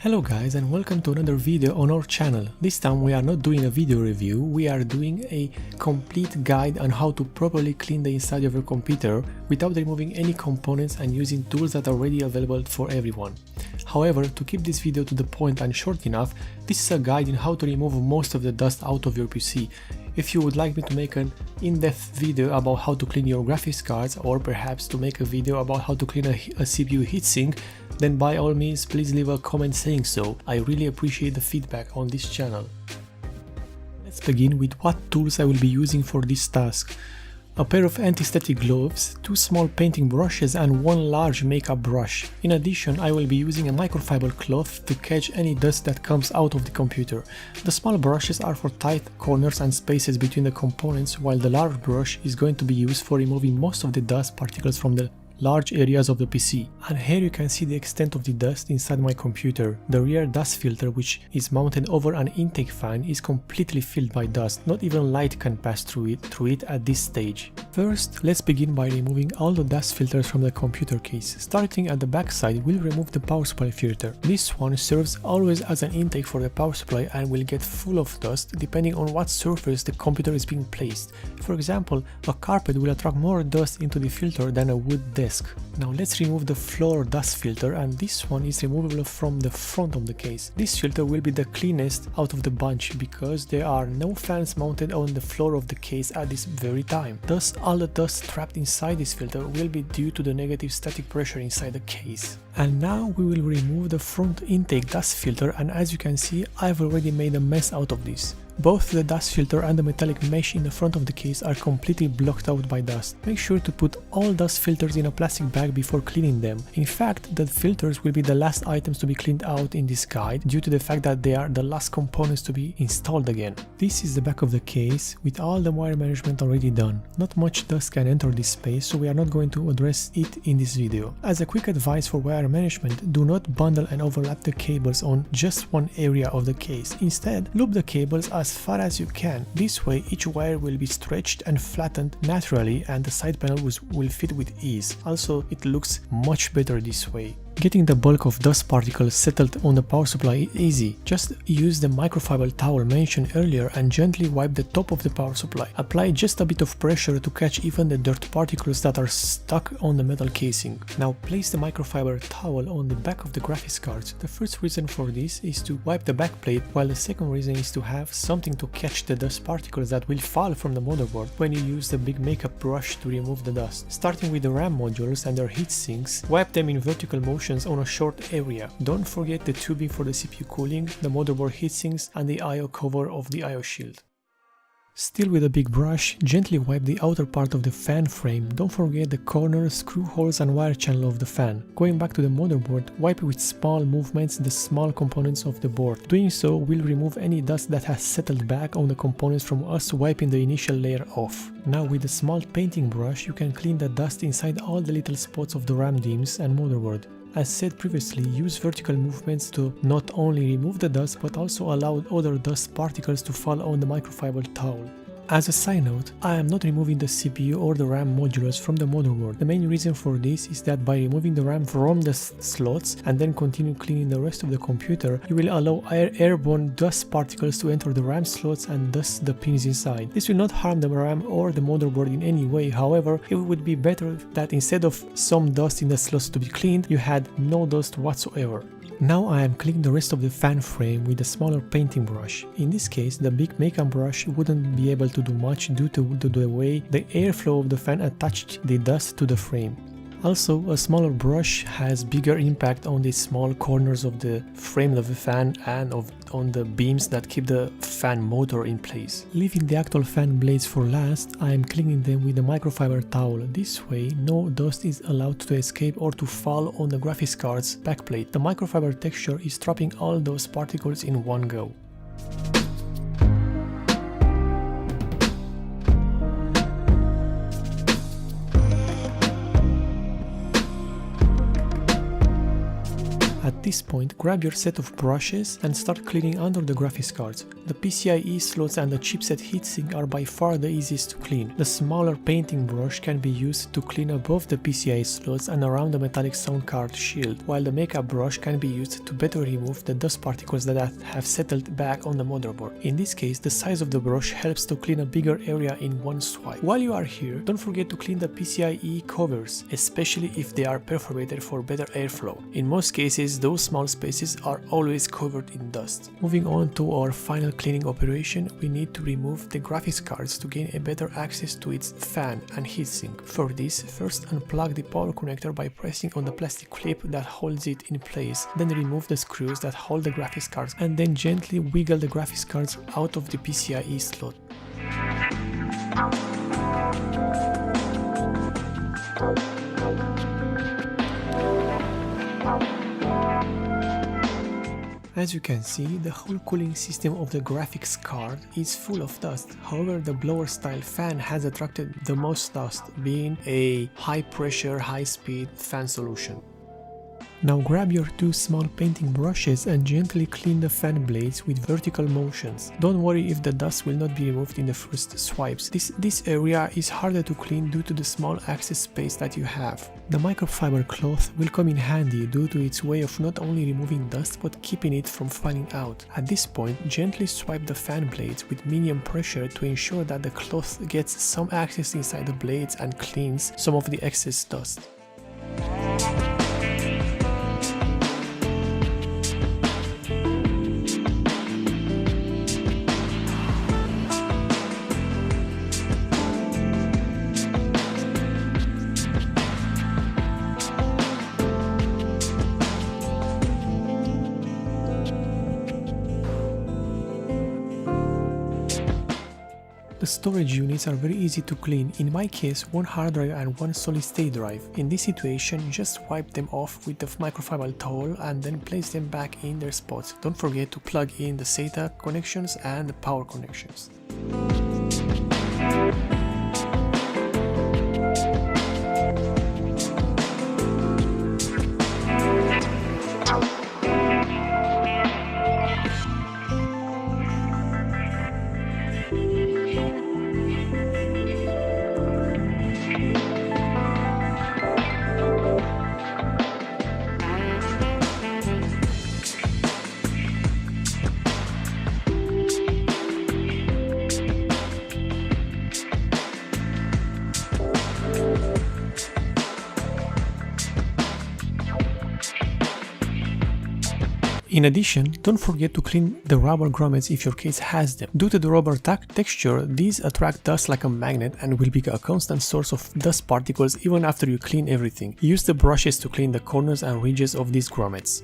Hello guys and welcome to another video on our channel. This time we are not doing a video review, we are doing a complete guide on how to properly clean the inside of your computer without removing any components and using tools that are already available for everyone. However, to keep this video to the point and short enough, this is a guide on how to remove most of the dust out of your PC. If you would like me to make an in-depth video about how to clean your graphics cards, or perhaps to make a video about how to clean a CPU heatsink, then by all means please leave a comment saying so. I really appreciate the feedback on this channel. Let's begin with what tools I will be using for this task. A pair of anti-static gloves, 2 small painting brushes and 1 large makeup brush. In addition, I will be using a microfiber cloth to catch any dust that comes out of the computer. The small brushes are for tight corners and spaces between the components, while the large brush is going to be used for removing most of the dust particles from the large areas of the PC. And here you can see the extent of the dust inside my computer. The rear dust filter, which is mounted over an intake fan, is completely filled by dust. Not even light can pass through it at this stage. First, let's begin by removing all the dust filters from the computer case. Starting at the back side, we'll remove the power supply filter. This one serves always as an intake for the power supply and will get full of dust depending on what surface the computer is being placed. For example, a carpet will attract more dust into the filter than a wood desk. Now let's remove the floor dust filter, and this one is removable from the front of the case. This filter will be the cleanest out of the bunch because there are no fans mounted on the floor of the case at this very time. Thus all the dust trapped inside this filter will be due to the negative static pressure inside the case. And now we will remove the front intake dust filter, and as you can see, I've already made a mess out of this. Both the dust filter and the metallic mesh in the front of the case are completely blocked out by dust. Make sure to put all dust filters in a plastic bag before cleaning them. In fact, the filters will be the last items to be cleaned out in this guide due to the fact that they are the last components to be installed again. This is the back of the case with all the wire management already done. Not much dust can enter this space, so we are not going to address it in this video. As a quick advice for wire management, do not bundle and overlap the cables on just one area of the case. Instead, loop the cables as far as you can. This way each wire will be stretched and flattened naturally and the side panel will fit with ease. Also, it looks much better this way. Getting the bulk of dust particles settled on the power supply is easy. Just use the microfiber towel mentioned earlier and gently wipe the top of the power supply. Apply just a bit of pressure to catch even the dirt particles that are stuck on the metal casing. Now place the microfiber towel on the back of the graphics cards. The first reason for this is to wipe the back plate, while the second reason is to have something to catch the dust particles that will fall from the motherboard when you use the big makeup brush to remove the dust. Starting with the RAM modules and their heat sinks, wipe them in vertical motion on a short area. Don't forget the tubing for the CPU cooling, the motherboard heatsinks and the I/O cover of the I/O shield. Still with a big brush, gently wipe the outer part of the fan frame. Don't forget the corners, screw holes and wire channel of the fan. Going back to the motherboard, wipe with small movements the small components of the board. Doing so will remove any dust that has settled back on the components from us wiping the initial layer off. Now with a small painting brush, you can clean the dust inside all the little spots of the RAM DIMMs and motherboard. As said previously, use vertical movements to not only remove the dust but also allow other dust particles to fall on the microfiber towel. As a side note, I am not removing the CPU or the RAM modules from the motherboard. The main reason for this is that by removing the RAM from the slots and then continue cleaning the rest of the computer, you will allow airborne dust particles to enter the RAM slots and dust the pins inside. This will not harm the RAM or the motherboard in any way. However, it would be better that instead of some dust in the slots to be cleaned, you had no dust whatsoever. Now I am cleaning the rest of the fan frame with a smaller painting brush. In this case, the big makeup brush wouldn't be able to do much due to the way the airflow of the fan attached the dust to the frame. Also, a smaller brush has bigger impact on the small corners of the frame of the fan and on the beams that keep the fan motor in place. Leaving the actual fan blades for last, I am cleaning them with a microfiber towel. This way, no dust is allowed to escape or to fall on the graphics card's backplate. The microfiber texture is trapping all those particles in one go. At this point, grab your set of brushes and start cleaning under the graphics cards. The PCIe slots and the chipset heatsink are by far the easiest to clean. The smaller painting brush can be used to clean above the PCIe slots and around the metallic sound card shield, while the makeup brush can be used to better remove the dust particles that have settled back on the motherboard. In this case, the size of the brush helps to clean a bigger area in one swipe. While you are here, don't forget to clean the PCIe covers, especially if they are perforated for better airflow. In most cases, those small spaces are always covered in dust. Moving on to our final cleaning operation, we need to remove the graphics cards to gain a better access to its fan and heatsink. For this, first unplug the power connector by pressing on the plastic clip that holds it in place, then remove the screws that hold the graphics cards, and then gently wiggle the graphics cards out of the PCIe slot. As you can see, the whole cooling system of the graphics card is full of dust. However, the blower style fan has attracted the most dust, being a high pressure, high speed fan solution. Now grab your two small painting brushes and gently clean the fan blades with vertical motions. Don't worry if the dust will not be removed in the first swipes. This area is harder to clean due to the small access space that you have. The microfiber cloth will come in handy due to its way of not only removing dust but keeping it from falling out. At this point, gently swipe the fan blades with medium pressure to ensure that the cloth gets some access inside the blades and cleans some of the excess dust. The storage units are very easy to clean. In my case, one hard drive and one solid state drive. In this situation, just wipe them off with the microfiber towel and then place them back in their spots. Don't forget to plug in the SATA connections and the power connections. In addition, don't forget to clean the rubber grommets if your case has them. Due to the rubber texture, these attract dust like a magnet and will be a constant source of dust particles even after you clean everything. Use the brushes to clean the corners and ridges of these grommets.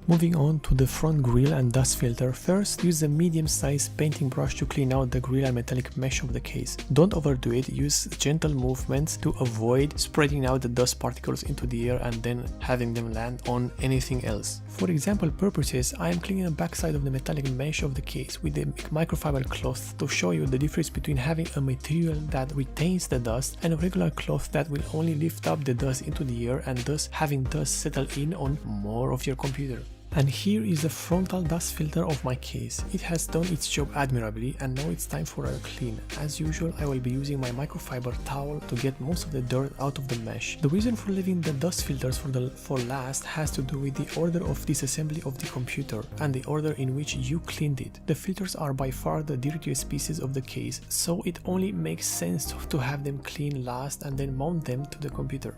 Moving on to the front grille and dust filter, first use a medium-sized painting brush to clean out the grille and metallic mesh of the case. Don't overdo it, use gentle movements to avoid spreading out the dust particles into the air and then having them land on anything else. For example purposes, I am cleaning the backside of the metallic mesh of the case with a microfiber cloth to show you the difference between having a material that retains the dust and a regular cloth that will only lift up the dust into the air and thus having dust settle in on more of your computer. And here is the frontal dust filter of my case. It has done its job admirably and now it's time for a clean. As usual, I will be using my microfiber towel to get most of the dirt out of the mesh. The reason for leaving the dust filters for last has to do with the order of disassembly of the computer and the order in which you cleaned it. The filters are by far the dirtiest pieces of the case, so it only makes sense to have them clean last and then mount them to the computer.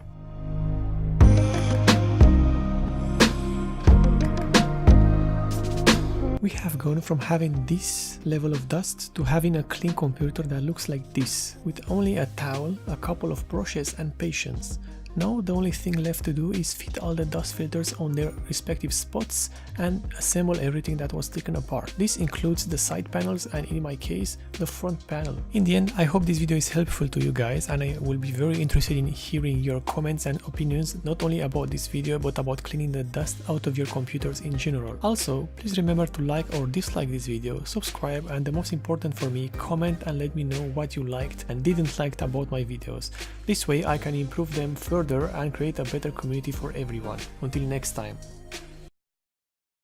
We have gone from having this level of dust to having a clean computer that looks like this, with only a towel, a couple of brushes and patience. Now the only thing left to do is fit all the dust filters on their respective spots and assemble everything that was taken apart. This includes the side panels and, in my case, the front panel. In the end, I hope this video is helpful to you guys, and I will be very interested in hearing your comments and opinions, not only about this video but about cleaning the dust out of your computers in general. Also, please remember to like or dislike this video, subscribe, and the most important for me, comment and let me know what you liked and didn't like about my videos. This way I can improve them further and create a better community for everyone. Until next time.